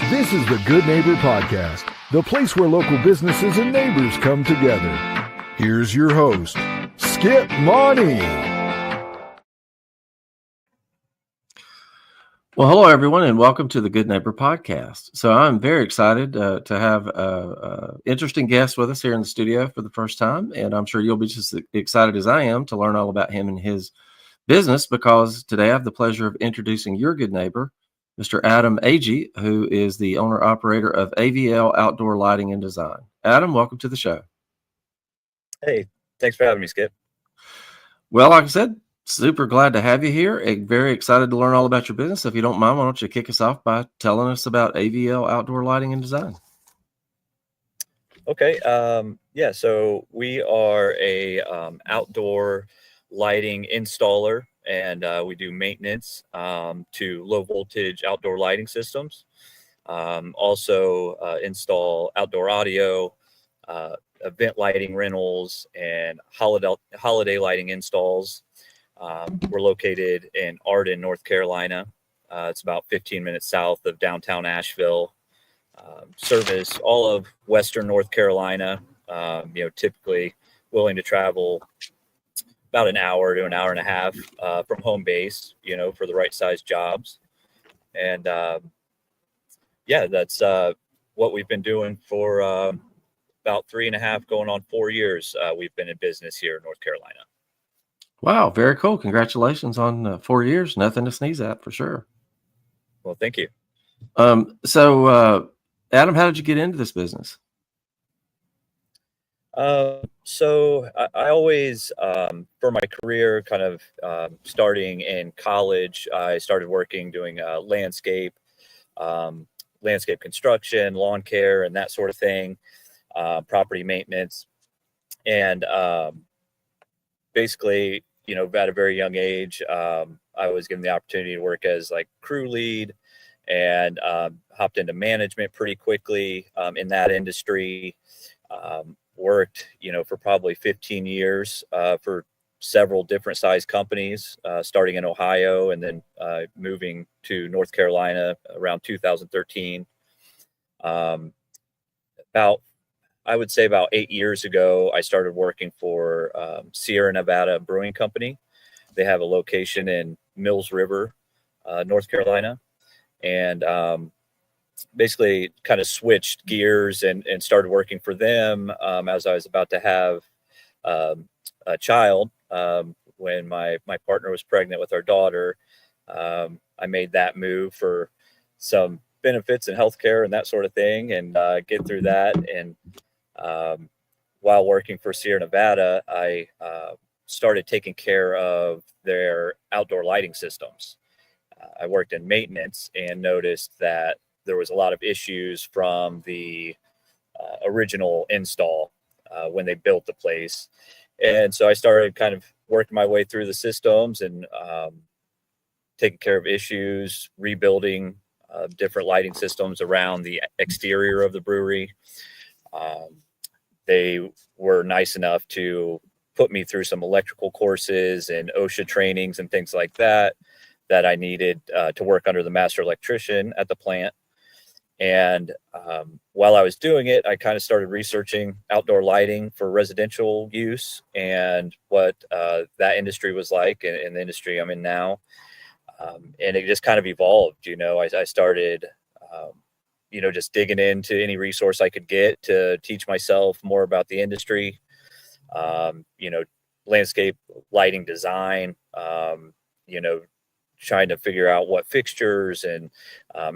This is the Good Neighbor Podcast, the place where local businesses and neighbors come together. Here's your host, Skip Money. Well, hello, everyone, and welcome to the Good Neighbor Podcast. So I'm very excited to have an interesting guest with us here in the studio for the first time, and I'm sure you'll be just as excited as I am to learn all about him and his business, because today I have the pleasure of introducing your good neighbor, Mr. Adam Agee, who is the owner-operator of AVL Outdoor Lighting and Design. Adam, welcome to the show. Hey, thanks for having me, Skip. Well, like I said, super glad to have you here and very excited to learn all about your business. If you don't mind, why don't you kick us off by telling us about AVL Outdoor Lighting and Design? Okay. So we are a outdoor lighting installer, and we do maintenance to low voltage outdoor lighting systems. Also install outdoor audio, event lighting rentals, and holiday lighting installs. We're located in Arden, North Carolina. It's about 15 minutes south of downtown Asheville. Service all of Western North Carolina. Typically willing to travel about an hour to an hour and a half from home base, for the right size jobs. And that's what we've been doing for about 3.5 going on 4 years. We've been in business here in North Carolina. Wow, very cool. Congratulations on 4 years. Nothing to sneeze at, for sure. Well, thank you. So Adam, how did you get into this business? So I always, for my career, kind of starting in college, I started working doing landscape construction, lawn care, and that sort of thing, property maintenance. And basically, at a very young age, I was given the opportunity to work as like crew lead, and hopped into management pretty quickly in that industry. Worked, for probably 15 years for several different size companies, starting in Ohio and then moving to North Carolina around 2013. I would say about 8 years ago, I started working for Sierra Nevada Brewing Company. They have a location in Mills River, North Carolina. And basically kind of switched gears and started working for them as I was about to have a child. When my partner was pregnant with our daughter, I made that move for some benefits and healthcare and that sort of thing, and get through that. And while working for Sierra Nevada, I started taking care of their outdoor lighting systems. I worked in maintenance and noticed that there was a lot of issues from the original install when they built the place. And so I started kind of working my way through the systems and taking care of issues, rebuilding different lighting systems around the exterior of the brewery. They were nice enough to put me through some electrical courses and OSHA trainings and things like that I needed to work under the master electrician at the plant. And while I was doing it, I kind of started researching outdoor lighting for residential use and what that industry was like, and the industry I'm in now. And it just kind of evolved. I started, just digging into any resource I could get to teach myself more about the industry, landscape lighting design, trying to figure out what fixtures and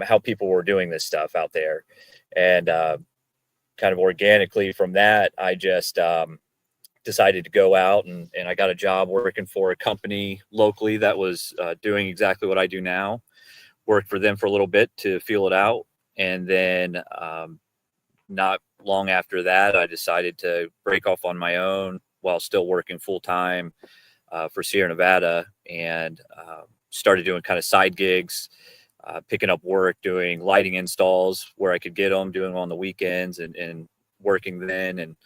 how people were doing this stuff out there. And kind of organically from that, I just decided to go out and I got a job working for a company locally that was doing exactly what I do now. Worked for them for a little bit to feel it out. And then not long after that, I decided to break off on my own while still working full time for Sierra Nevada, and started doing kind of side gigs, picking up work, doing lighting installs where I could get them, doing them on the weekends and working then. And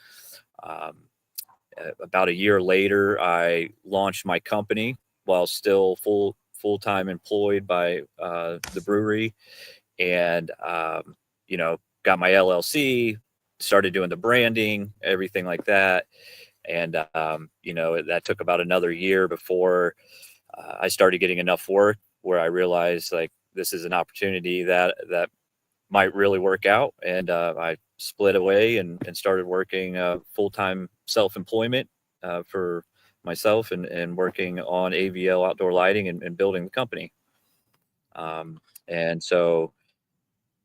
about a year later, I launched my company while still full-time employed by the brewery. and got my LLC, started doing the branding, everything like that. And that took about another year before I started getting enough work where I realized like this is an opportunity that might really work out. And I split away and started working full-time self-employment for myself and working on AVL outdoor lighting and building the company. And so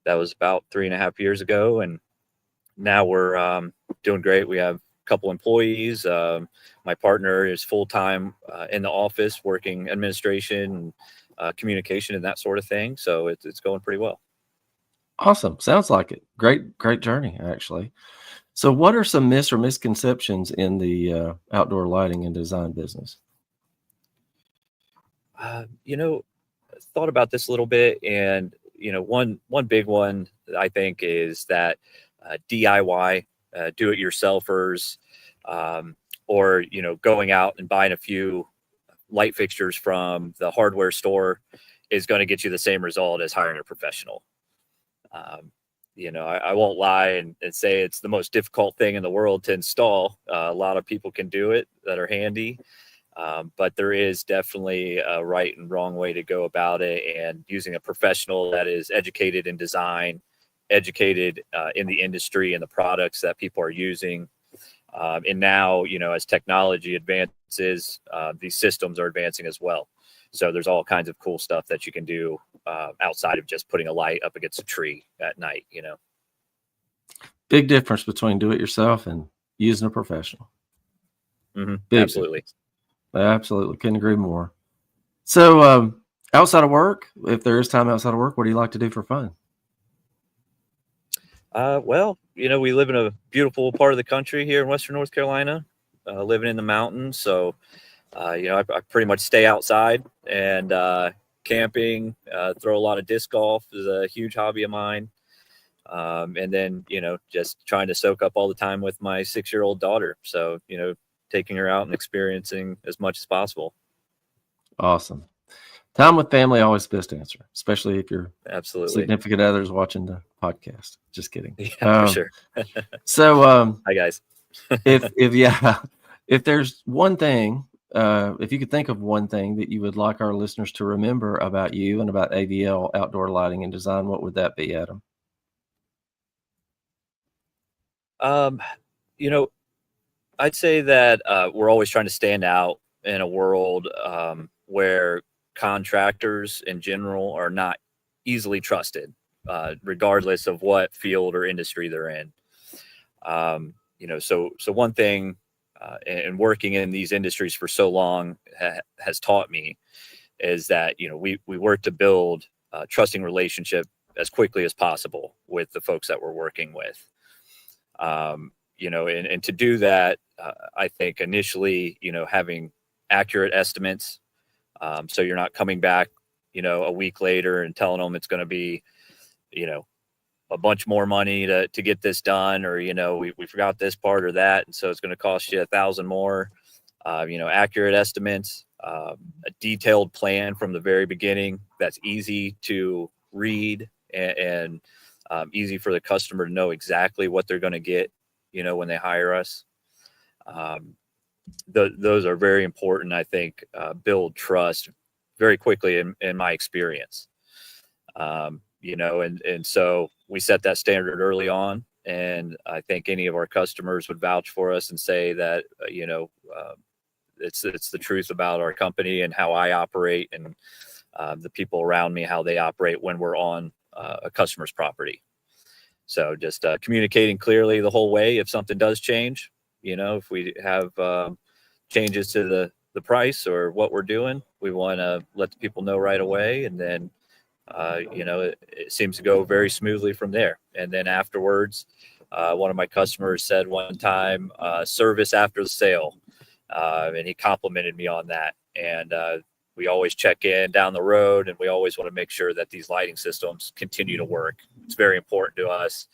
that was about 3.5 years ago. And now we're doing great. We have a couple employees. My partner is full-time in the office working administration, communication and that sort of thing. So it's going pretty well. Awesome. Sounds like it. Great journey, actually. So what are some myths or misconceptions in the outdoor lighting and design business? Thought about this a little bit, and one big one I think is that DIY, do-it-yourselfers, or going out and buying a few light fixtures from the hardware store is going to get you the same result as hiring a professional. I won't lie and say it's the most difficult thing in the world to install. A lot of people can do it that are handy. But there is definitely a right and wrong way to go about it, and using a professional that is educated in design, educated in the industry and the products that people are using. And now, as technology advances, these systems are advancing as well. So there's all kinds of cool stuff that you can do outside of just putting a light up against a tree at night, Big difference between do it yourself and using a professional. Absolutely. Difference. Absolutely. Couldn't agree more. So outside of work, if there is time outside of work, what do you like to do for fun? We live in a beautiful part of the country here in Western North Carolina, living in the mountains. So, I pretty much stay outside and camping, throw a lot of disc golf is a huge hobby of mine. And then, just trying to soak up all the time with my 6-year-old daughter. So, taking her out and experiencing as much as possible. Awesome. Time with family, always the best answer, especially if your Absolutely significant others watching the podcast. Just kidding. Yeah, for sure. So, hi guys. if there's one thing, if you could think of one thing that you would like our listeners to remember about you and about AVL outdoor lighting and design, what would that be, Adam? I'd say that we're always trying to stand out in a world where contractors in general are not easily trusted, regardless of what field or industry they're in. So one thing, and working in these industries for so long has taught me is that, we work to build a trusting relationship as quickly as possible with the folks that we're working with. And to do that, I think initially, having accurate estimates. So you're not coming back, a week later and telling them it's going to be, a bunch more money to get this done, or, we forgot this part or that. And so it's going to cost you $1,000 more, accurate estimates, a detailed plan from the very beginning that's easy to read and easy for the customer to know exactly what they're going to get, when they hire us. Those are very important, I think, build trust very quickly in my experience. And so we set that standard early on, and I think any of our customers would vouch for us and say that, it's the truth about our company and how I operate, and the people around me, how they operate when we're on a customer's property. So just communicating clearly the whole way. If something does change, if we have changes to the price or what we're doing, we want to let the people know right away. And then, it seems to go very smoothly from there. And then afterwards, one of my customers said one time, service after the sale. And he complimented me on that. And we always check in down the road, and we always want to make sure that these lighting systems continue to work. It's very important to us,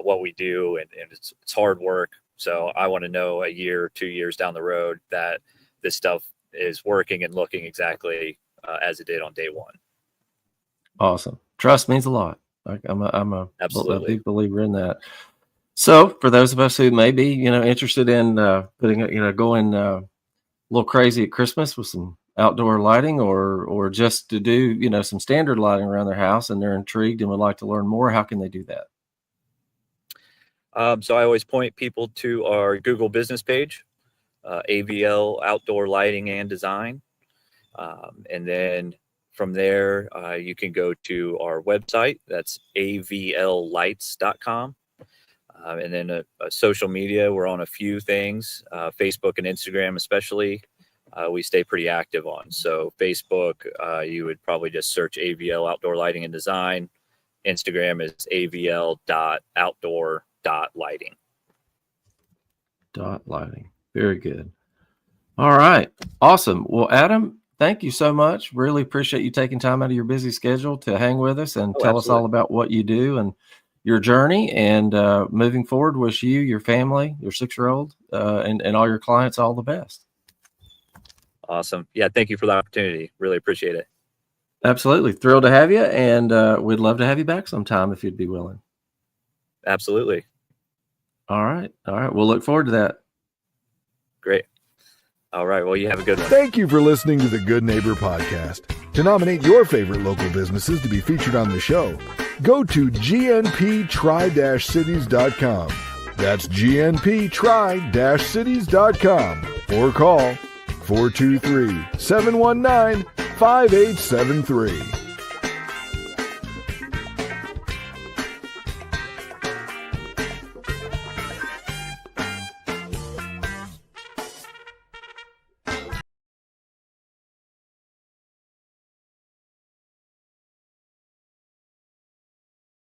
what we do, and it's hard work. So I want to know a year, 2 years down the road that this stuff is working and looking exactly as it did on day one. Awesome. Trust means a lot. I'm a Absolutely. big believer in that. So for those of us who may be, interested in going a little crazy at Christmas with some outdoor lighting, or just to do, some standard lighting around their house, and they're intrigued and would like to learn more, how can they do that? So I always point people to our Google business page, AVL Outdoor Lighting and Design. And then from there, you can go to our website. That's avllights.com. And then social media, we're on a few things, Facebook and Instagram especially. We stay pretty active on. So Facebook, you would probably just search AVL Outdoor Lighting and Design. Instagram is avl.outdoor.lighting. Lighting. Very good. All right. Awesome. Well, Adam, thank you so much. Really appreciate you taking time out of your busy schedule to hang with us and tell us all about what you do and your journey. And moving forward, wish you, your family, your 6-year-old, and all your clients all the best. Awesome. Yeah. Thank you for the opportunity. Really appreciate it. Absolutely. Thrilled to have you. And we'd love to have you back sometime if you'd be willing. Absolutely. All right. We'll look forward to that. Great. All right. Well, you have a good one. Thank you for listening to the Good Neighbor Podcast. To nominate your favorite local businesses to be featured on the show, go to gnptri-cities.com. That's gnptri-cities.com or call 423-719-5873.